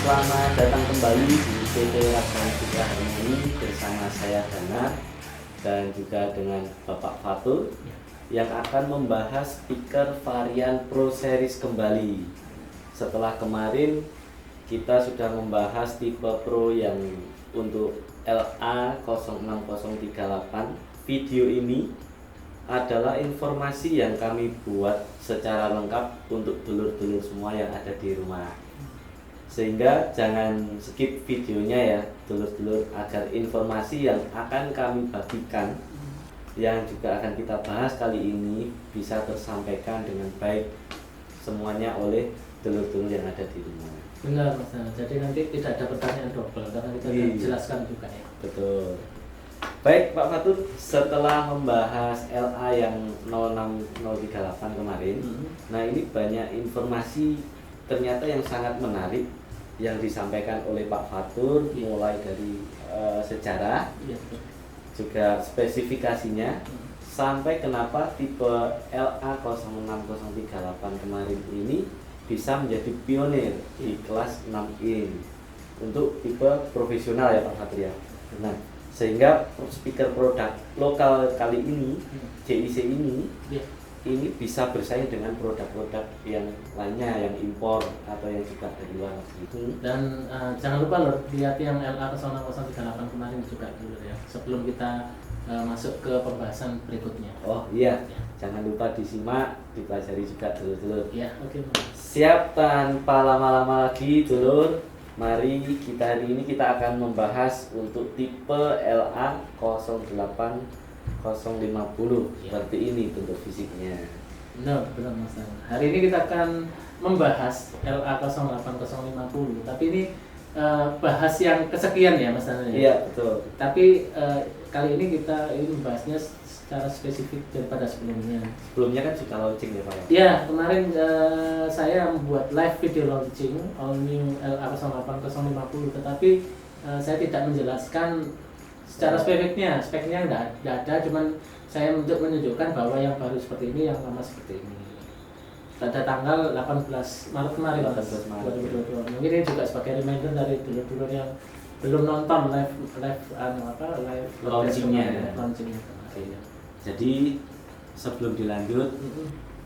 Selamat datang kembali di PT Raksana Citra Harmoni bersama saya Dana dan juga dengan Bapak Fatur yang akan membahas speaker varian Pro Series kembali. Setelah kemarin kita sudah membahas tipe Pro yang untuk LA06038. Video ini adalah informasi yang kami buat secara lengkap untuk dulur-dulur semua yang ada di rumah. Sehingga jangan skip videonya ya dulur-dulur, agar informasi yang akan kami bagikan yang juga akan kita bahas kali ini bisa tersampaikan dengan baik semuanya oleh dulur-dulur yang ada di rumah. Benar Mas, jadi nanti tidak ada pertanyaan double karena kita sudah jelaskan juga ya. Betul. Baik Pak Fatur, setelah membahas LA yang 06038 kemarin, nah ini banyak informasi ternyata yang sangat menarik yang disampaikan oleh Pak Fatur, mulai dari sejarah, juga spesifikasinya, sampai kenapa tipe LA06038 kemarin ini bisa menjadi pionir di kelas 6 in untuk tipe profesional ya Pak Fatur ya. Nah, sehingga speaker produk lokal kali ini, JIC ini bisa bersaing dengan produk-produk yang lainnya yang impor atau yang juga dari luar negeri. Dan jangan lupa loh, lihat yang LA06038 kemarin juga dulu ya, sebelum kita masuk ke pembahasan berikutnya. Oh iya, jangan lupa disimak, dipelajari juga dulur-dulur. Ya, oke. Siap, tanpa lama-lama lagi dulur, mari kita hari ini kita akan membahas untuk tipe LA08050 seperti ini bentuk fisiknya. Benar Mas. Hari ini kita akan membahas LA08050, tapi ini bahas yang kesekian ya Mas. Iya betul. Tapi kali ini kita membahasnya secara spesifik daripada sebelumnya. Sebelumnya kan sudah launching ya Pak? Ya, kemarin saya membuat live video launching all new LA08050, tetapi saya tidak menjelaskan secara speknya enggak ada, cuman saya untuk menunjukkan bahwa yang baru seperti ini, yang lama seperti ini. Pada tanggal 18 Maret kemarin, 18 Maret 2022. Mungkin ini juga sebagai reminder dari dulur-dulur yang belum nonton live launchingnya. Oke. Jadi sebelum dilanjut,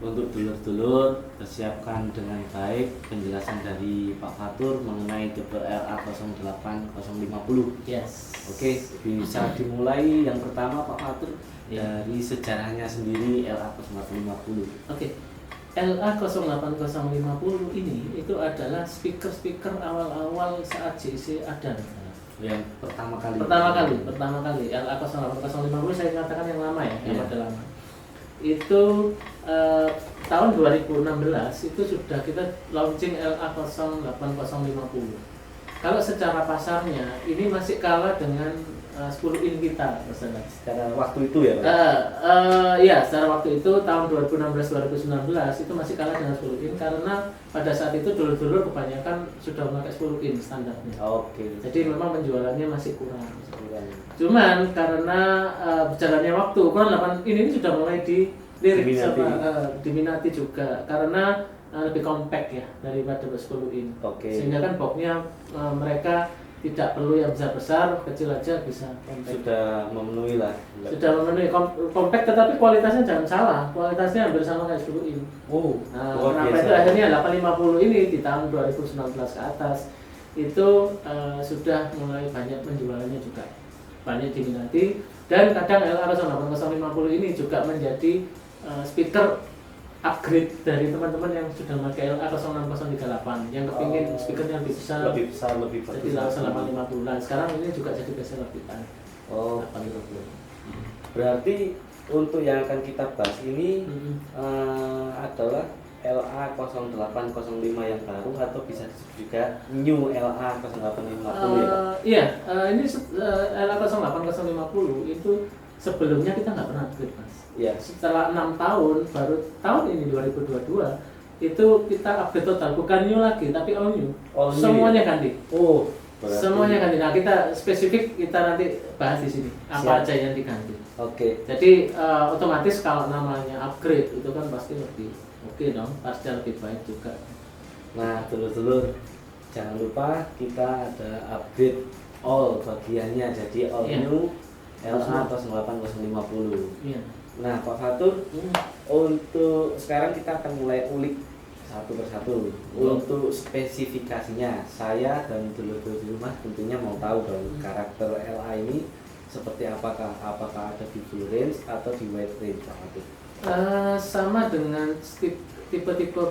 untuk dulur-dulur persiapkan dengan baik penjelasan dari Pak Fatur mengenai tipe LA08050. Yes. Oke, bisa dimulai yang pertama Pak Fatur dari sejarahnya sendiri LA08050. Oke. LA08050 ini itu adalah speaker awal-awal saat JIC ada. Yang pertama kali LA08050 saya katakan yang lama ya, yang pada lama. Itu tahun 2016 itu sudah kita launching LA08050. Kalau secara pasarnya ini masih kalah dengan 10 in kita misalnya. Secara waktu itu ya Pak? Ya, secara waktu itu tahun 2016-2019 itu masih kalah dengan 10 in karena pada saat itu dulur-dulur kebanyakan sudah memakai 10 in standarnya. Oke. Jadi memang penjualannya masih kurang. Cuman karena berjalannya waktu, ukuran 8 in ini sudah mulai diminati juga karena lebih compact ya daripada 10 in. Sehingga kan boxnya mereka tidak perlu yang besar-besar, kecil aja bisa compact. Sudah memenuhi lah. Sudah memenuhi compact, tetapi kualitasnya jangan salah, kualitasnya hampir sama kayak 10 in. Kenapa itu akhirnya 850 ini di tahun 2019 ke atas itu sudah mulai banyak penjualannya juga, banyak diminati, dan kadang LA08050 ini juga menjadi speaker upgrade dari teman-teman yang sudah memakai LA06038 yang kepingin speakernya lebih besar, lebih bagus. jadi LA850. Nah, sekarang ini juga jadi bestseller kita. 850. Berarti untuk yang akan kita bahas ini adalah LA0805 yang baru atau bisa disebut juga new LA0850 ya Pak? Iya, ini LA08050 itu sebelumnya kita nggak pernah upgrade Mas. Ya. Setelah 6 tahun, baru tahun ini 2022 itu kita upgrade total, bukan new lagi tapi all new. Semuanya ganti. Semuanya ganti. Nah, kita spesifik kita nanti bahas di sini apa aja yang diganti. Oke. Jadi otomatis kalau namanya upgrade itu kan pasti lebih oke dong, pasti lebih baik juga. Nah, dulur-dulur, jangan lupa kita ada upgrade all bagiannya, jadi all new LA 08050. Iya. Nah Pak Fatur, untuk sekarang kita akan mulai ulik satu persatu. Untuk spesifikasinya, saya dan dulur-dulur di rumah tentunya mau tahu dong karakter LA ini seperti apakah ada di full range atau di wide range Pak Fatur? Sama dengan tipe-tipe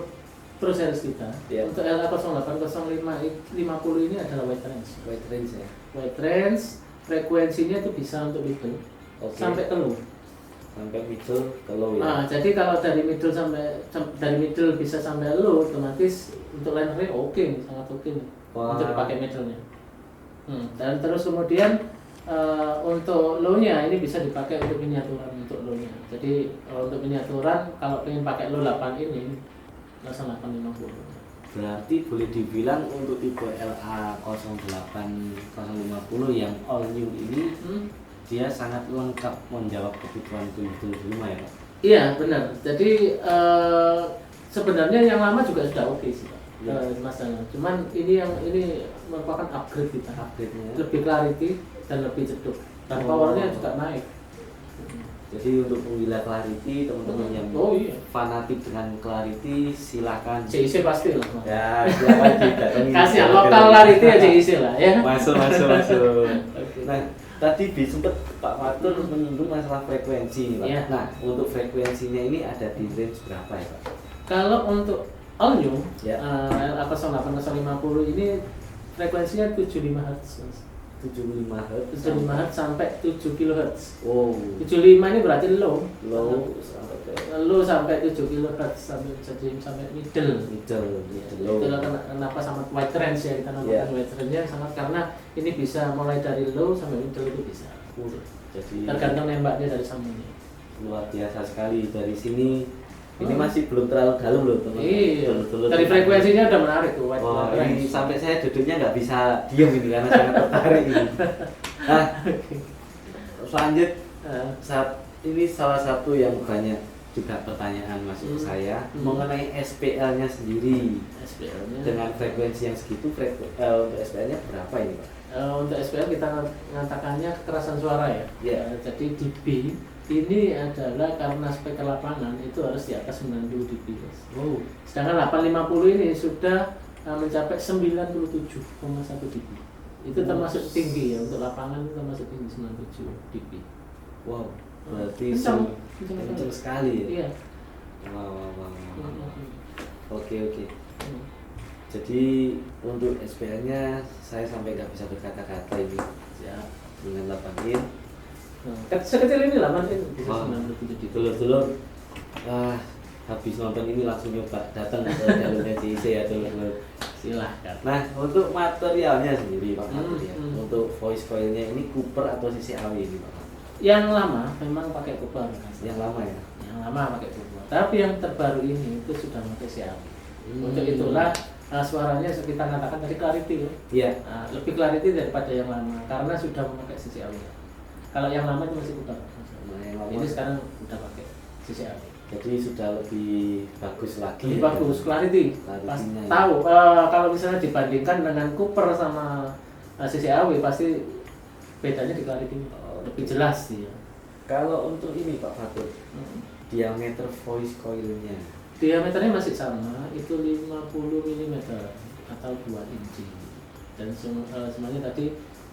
Pro Series kita. Untuk LA 08050 ini adalah wide range. Wide range ya. Wide range, frekuensinya itu bisa untuk middle sampai ke low. Sampai middle ke low ya. Jadi kalau dari middle bisa sampai low, otomatis untuk line array sangat oke nih. Untuk dipakai middle-nya. Dan terus kemudian untuk low-nya ini bisa dipakai untuk miniaturan untuk low-nya. Jadi untuk miniaturan kalau ingin pakai low 8 ini 0850. Berarti boleh dibilang untuk tipe LA 08050 yang all new ini dia sangat lengkap menjawab kebutuhan dulur-dulur di rumah ya Pak? Iya benar. Jadi sebenarnya yang lama juga sudah oke sih Pak. Mas Dana. Cuman ini merupakan upgrade kita. Lebih clarity dan lebih cedup. Dan powernya juga naik. Jadi untuk penggila clarity, teman-teman yang fanatik dengan clarity silahkan CIC pasti lah. Ya, silahkan didatangi. Kasih lokal clarity ya CIC lah ya. Masuk. Nah, tadi sempat Pak Fatur menyinggung masalah frekuensi nih Pak. Ya. Nah, untuk frekuensinya ini ada di range berapa ya Pak? Kalau untuk all new LA 08050 ini frekuensinya 75 Hz. 75 Hz sampai 7 kHz. 75 ini berarti low sampai 7 kHz sampai middle. Low. Itulah kenapa sangat wide range ya kita namakan wide range sangat, karena ini bisa mulai dari low sampai middle itu bisa. Jadi tergantung nembaknya dari sampingnya. Luar biasa sekali dari sini. Ini masih belum terlalu dalam loh teman-teman. Iya. Dari frekuensinya udah menarik tuh. Ini sampai saya duduknya nggak bisa diam ini karena sangat tertarik ini. Nah, lanjut saat ini salah satu yang banyak juga pertanyaan masuk ke saya mengenai SPL-nya sendiri. SPL-nya dengan frekuensi yang segitu, SPL-nya berapa ini Pak? Untuk SPL kita mengatakannya kekerasan suara ya. Jadi dB ini adalah karena spek lapangan itu harus di atas 90 dB. Sedangkan 850 ini sudah mencapai 97,1 dB. Itu termasuk tinggi ya, untuk lapangan itu termasuk tinggi 97 dB. Wow, berarti kencang sekali ya. Iya. Oke. Jadi untuk SPL-nya saya sampai nggak bisa berkata-kata ini ya, dengan 8 in. Sekecil ini lah ini bisa 97 dB. Dulur-dulur habis nonton ini langsung nyoba datang ke jalurnya CIC ya dulur-dulur. Silahkan. Nah untuk materialnya sendiri Pak untuk voice coil-nya ini Cooper atau CCAW ini Pak? Yang lama memang pakai Cooper. Yang lama ya? Yang lama pakai Cooper. Tapi yang terbaru ini itu sudah pakai CCAW. Untuk itulah suaranya kita katakan tadi clarity ya. Lebih clarity daripada yang lama karena sudah memakai CCAW. Kalau yang lama itu masih Cooper. Ini sekarang sudah pakai CCAW. Jadi sudah lebih bagus lagi. Lebih bagus, clarity. Pas tahu kalau misalnya dibandingkan dengan Cooper sama CCAW pasti bedanya di clarity lebih jelas sih. Kalau untuk ini Pak Fatur, diameter voice coil-nya? Diameternya masih sama, itu 50 mm atau 2 inci. Dan semuanya tadi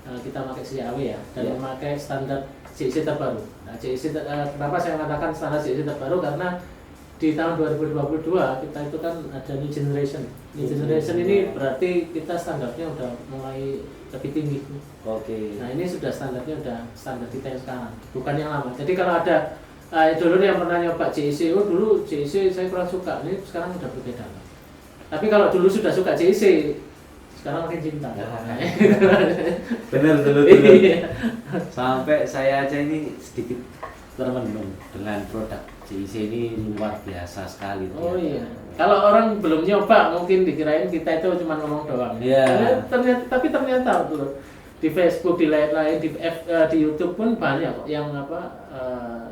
kita pakai CCAW ya, dan memakai standar CIC terbaru. Nah, CIC kenapa saya mengatakan standar CIC terbaru karena di tahun 2022 kita itu kan ada new generation. New generation ini berarti kita standarnya udah mulai lebih tinggi. Nah ini sudah standarnya udah standar kita yang sekarang, bukan yang lama. Jadi kalau ada dulu yang pernah nyoba CIC, dulu CIC saya kurang suka, ini sekarang udah berbeda. Tapi kalau dulu sudah suka CIC, sekarang makin cinta. Bener. Sampai saya aja ini sedikit termenung dengan produk CIC ini, luar biasa sekali. Iya. Kalau orang belum nyoba mungkin dikirain kita itu cuma ngomong doang. Ternyata tuh di Facebook, di lain-lain, di YouTube pun banyak kok yang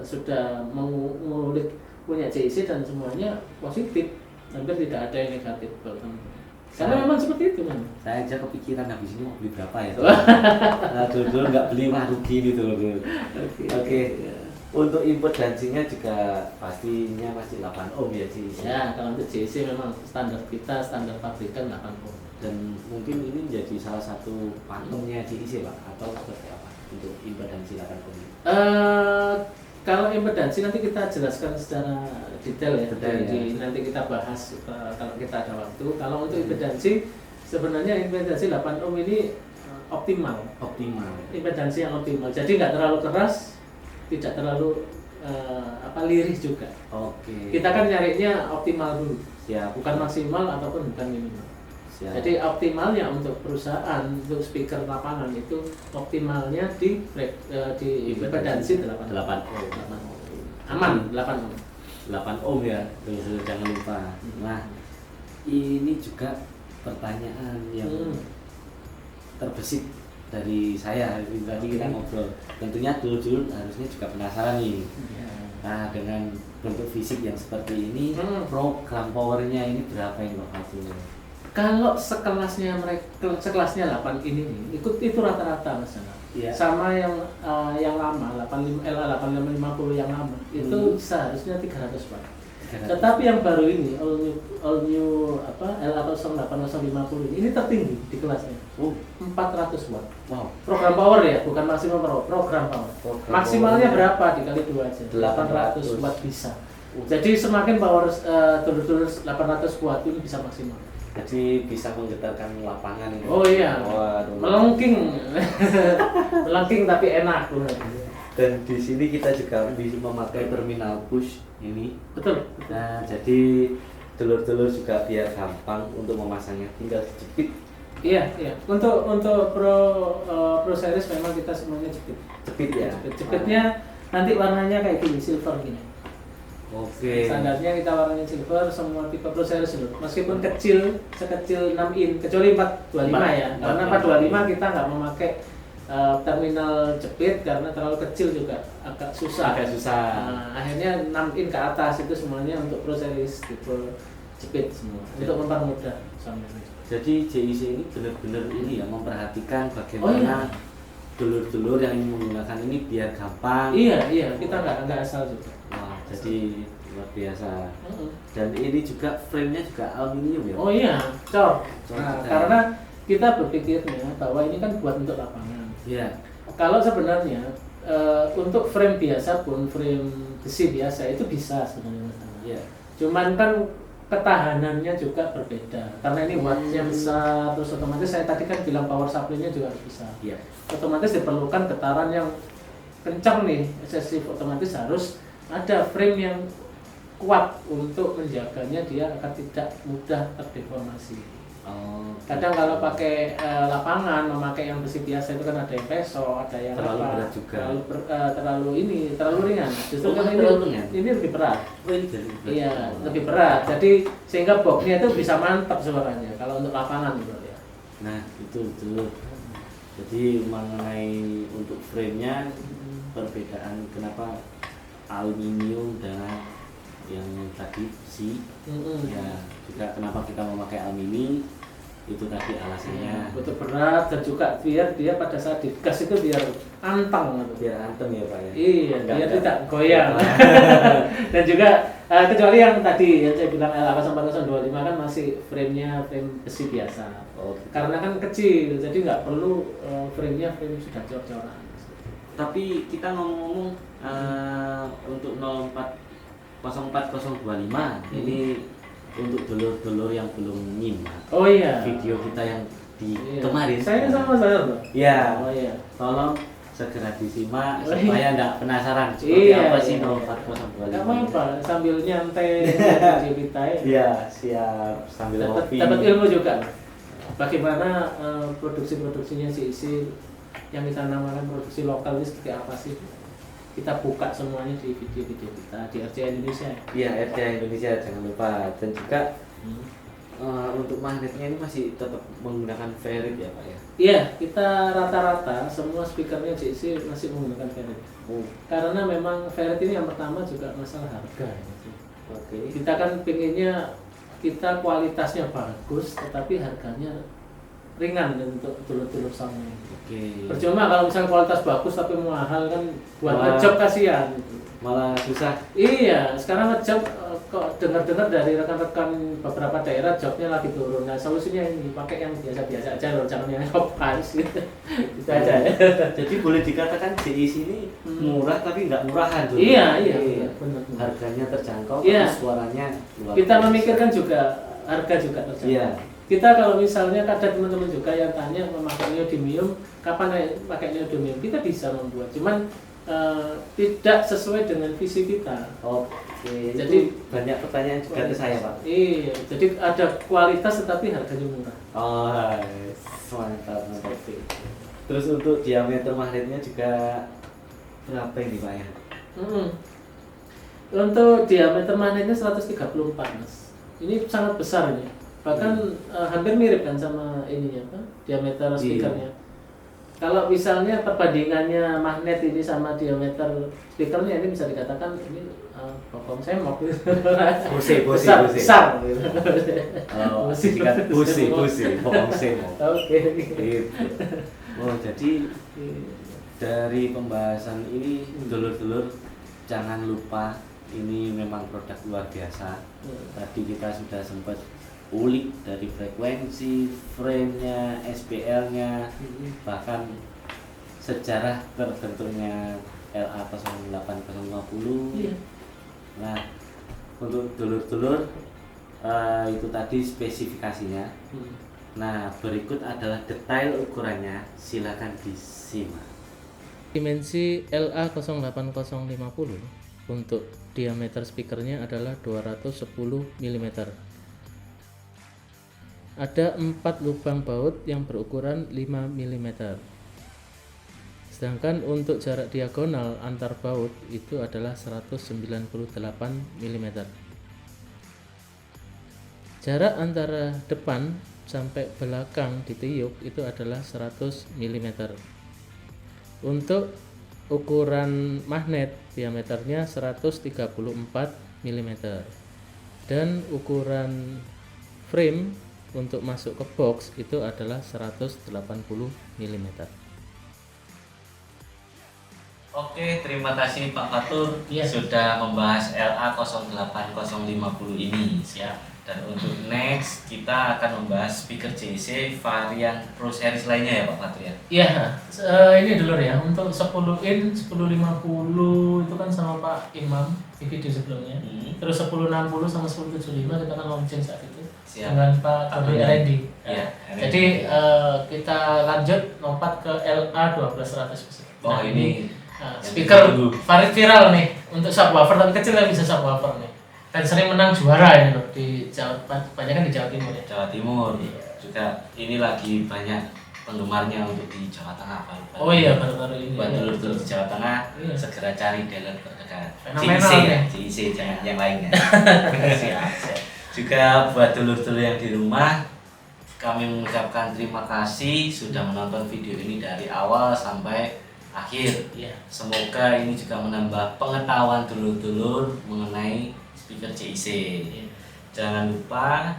sudah mengulik punya CIC dan semuanya positif, hampir tidak ada yang negatif. Karena memang seperti itu kan. Saya aja kepikiran habis ini mau beli berapa ya. Nah, dulu nggak beli mah rugi gitu loh. Oke. Untuk impedansinya juga pastinya masih 8 ohm ya sih. Ya, kalau untuk JC memang standar kita, standar pabrikan 8 ohm. Dan mungkin ini menjadi salah satu patungnya JIC Pak, atau seperti apa untuk impedansi 8 ohm? Kalau impedansi nanti kita jelaskan secara detail ya. Detail, ya. Nanti kita bahas kalau kita ada waktu. Kalau untuk impedansi, sebenarnya impedansi 8 ohm ini optimal. Impedansi yang optimal. Jadi nggak terlalu keras, tidak terlalu lirih juga. Oke. Kita kan nyarinya optimal dulu. Siap. Bukan maksimal ataupun bukan minimal. Siap. Jadi optimalnya untuk perusahaan, untuk speaker lapangan itu optimalnya di impedansi 8 ohm. Aman 8 ohm. 8 ohm ya, terus jangan lupa. Nah, ini juga pertanyaan yang terbesit dari saya tadi kita ngobrol. Tentunya dulu harusnya juga penasaran nih. Nah, dengan bentuk fisik yang seperti ini, program powernya ini berapa yang Pak Fatul? Kalau sekelasnya 8 ini itu rata-rata Mas. Ya. Sama yang lama 8550 yang lama itu seharusnya 300 Watt. Tetapi yang baru ini all new LA08050 ini tertinggi di kelasnya. 400 Watt. Wow. Program power ya, bukan maksimum power, program power. Maksimalnya berapa dikali 2 aja. 800 Watt bisa. Jadi semakin power dulur-dulur 800 Watt ini bisa maksimal. Jadi bisa menggetarkan lapangan ini. Oh iya. Melengking. Melengking tapi enak. Dan di sini kita juga bisa memakai terminal push ini. Betul. Nah, jadi dulur-dulur juga biar gampang untuk memasangnya, tinggal jepit. Iya. Untuk pro series memang kita semuanya jepit. Jepit ya. Jepitnya nanti warnanya kayak gini, silver gini. Oke. Standarnya kita warnanya silver semua tipe pro series loh. Meskipun sekecil 6 in, kecuali 425 ya. Karena 425 kita nggak memakai terminal jepit karena terlalu kecil juga agak susah. Akhirnya 6 in ke atas itu semuanya untuk pro series tipe jepit semua untuk mempermudah sampai. Jadi JIC ini benar-benar ini ya memperhatikan bagaimana dulur-dulur yang ingin menggunakan ini biar gampang. Iya kita nggak asal juga. Wah, jadi luar biasa. Dan ini juga frame-nya juga aluminium ya. Oh iya, cor. Nah, karena kita berpikirnya bahwa ini kan buat untuk lapangan. Iya. Kalau sebenarnya untuk frame biasa pun, frame besi biasa itu bisa sebenarnya. Iya. Cuman kan ketahanannya juga berbeda. Karena ini wattnya besar, terus otomatis saya tadi kan bilang power supply-nya juga harus besar. Iya. Otomatis diperlukan getaran yang kencang nih, eksesif, otomatis harus ada frame yang kuat untuk menjaganya dia akan tidak mudah terdeformasi. Kadang kalau pakai lapangan memakai yang besi biasa itu kan ada yang peso, ada yang terlalu berat juga. Terlalu ringan. Justru kan ini lebih berat. Oh, ini jadi berat. Iya, lebih berat. Jadi sehingga boxnya itu bisa mantap suaranya kalau untuk lapangan gitu ya. Nah, itu. Jadi mengenai untuk frame-nya perbedaan kenapa aluminium dan yang tadi besi ya juga kenapa kita memakai aluminium itu tadi alasannya betul berat dan juga biar dia pada saat digas itu biar anteng ya Pak ya. Iya, biar tidak goyang. Dan juga kecuali yang tadi yang saya bilang L8025 kan masih frame-nya frame besi biasa. Karena kan kecil jadi nggak perlu frame-nya frame sudah cor-coran. Tapi kita ngomong-ngomong untuk 040025 ini untuk dulur-dulur yang belum nyimak video kita yang di kemarin. Saya sama saya loh. Iya. Tolong segera disimak supaya nggak penasaran seperti apa sih 040025. Nggak apa-apa, sambil nyantai video kita ya. Iya, siap sambil ngopi. Dapat ilmu juga. Bagaimana produksi-produksinya JIC yang kita namakan produksi lokal itu seperti apa sih? Kita buka semuanya di video-video kita di RCA Indonesia. Iya, RCA Indonesia jangan lupa. Dan juga untuk magnetnya ini masih tetap menggunakan ferrit ya Pak ya? Iya, kita rata-rata semua speakernya JIC masih menggunakan ferrit. Karena memang ferrit ini yang pertama juga masalah harga. Oke. Kita kan pengennya kita kualitasnya bagus tetapi harganya ringan untuk dulur-dulur sama. Percuma kalau misalnya kualitas bagus tapi mahal kan buat ngejob kasihan. Malah susah. Iya, sekarang ngejob kok dengar-dengar dari rekan-rekan beberapa daerah jobnya lagi turun. Nah solusinya ini pakai yang biasa-biasa aja loh, jangan yang overprice gitu. Itu aja. Jadi boleh dikatakan JIC ini murah tapi nggak murahan tuh. Iya, benar. Harganya terjangkau, iya. tapi suaranya luar kita biasa. Memikirkan juga harga juga terjangkau. Iya. Kita kalau misalnya ada teman-teman juga yang tanya memakai neodymium, kapan pakai neodymium? Kita bisa membuat, cuman tidak sesuai dengan visi kita. Oke. Jadi banyak pertanyaan juga ke saya, Pak. Iya, jadi ada kualitas tetapi harganya murah. Oh, mantap. Terus untuk diameter magnetnya juga berapa ini, Pak ya? Untuk diameter magnetnya 134, Mas. Ini sangat besar ini. Bahkan hampir mirip kan sama ininya, Pak, diameter speakernya. Kalau misalnya perbandingannya magnet ini sama diameter speakernya, ini bisa dikatakan ini bokong semok gitu. Besar. Oh, singkat busi, bokong semok. Oke. Oh, jadi dari pembahasan ini dulur-dulur jangan lupa ini memang produk luar biasa. Tadi kita sudah sempat ulik dari frekuensi, frame-nya, SPL-nya, bahkan sejarah terbentuknya LA08050. Iya. Nah, untuk dulur-dulur itu tadi spesifikasinya. Nah, berikut adalah detail ukurannya, silakan disimak. Dimensi LA08050 untuk diameter speakernya adalah 210 mm. Ada 4 lubang baut yang berukuran 5 mm. Sedangkan untuk jarak diagonal antar baut itu adalah 198 mm. Jarak antara depan sampai belakang ditiup itu adalah 100 mm. Untuk ukuran magnet diameternya 134 mm. Dan ukuran frame untuk masuk ke box itu adalah 180 mm. Oke, terima kasih Pak Fatur sudah membahas LA08050 ini. Siap. Dan untuk next kita akan membahas speaker JIC varian Pro Series lainnya ya Pak Fatur ya. Iya, ini dulu ya. Untuk 10 in 1050 itu kan sama Pak Imam di video sebelumnya. Terus 1060 sama 1075 kita kan launching saat itu. Siap. Dengan Pak Tori R&D. Iya. Jadi kita lanjut lompat ke LA12100. Oh, ini speaker viral nih untuk subwoofer, tapi kecil yang bisa subwoofer nih. Dan sering menang juara ini loh di banyak kan di Jawa Timur ya. Jawa Timur. Juga ini lagi banyak penggemarnya untuk di Jawa Tengah Pak. Oh iya, baru-baru ini. Buat dulur-dulur di Jawa Tengah segera cari dealer terdekat. Fenomenal ya. JIC jangan yang lainnya. Siap. Juga buat dulur-dulur yang di rumah, kami mengucapkan terima kasih sudah menonton video ini dari awal sampai akhir. Semoga ini juga menambah pengetahuan dulur-dulur mengenai speaker JIC. Jangan lupa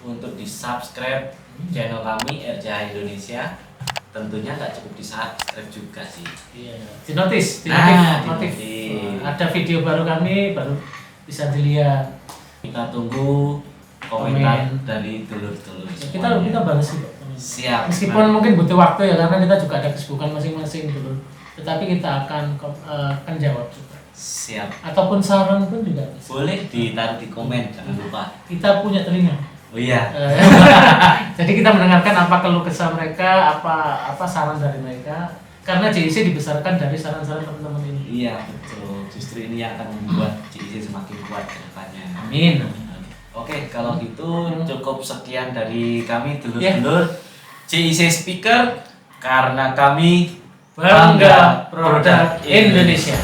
untuk di subscribe channel kami RJH Indonesia. Tentunya nggak cukup di subscribe juga sih. Di notif. Ada video baru kami baru bisa dilihat. Kita tunggu komentar dari dulur-dulur. Kita balas sih. Siap. Meskipun mungkin butuh waktu ya, karena kita juga ada kesibukan masing-masing dulu. Tetapi kita akan jawab juga. Siap. Ataupun saran pun juga bisa. Boleh ditaruh di komen, jangan lupa. Kita punya telinga. Oh iya. Jadi kita mendengarkan apa keluh kesah mereka, apa saran dari mereka. Karena JIC dibesarkan dari saran-saran teman-teman ini. Iya betul. Justru ini yang akan membuat JIC semakin kuat ke depannya. Amin. Oke, kalau gitu cukup sekian dari kami dulur-dulur JIC Speaker, karena kami bangga produk Indonesia.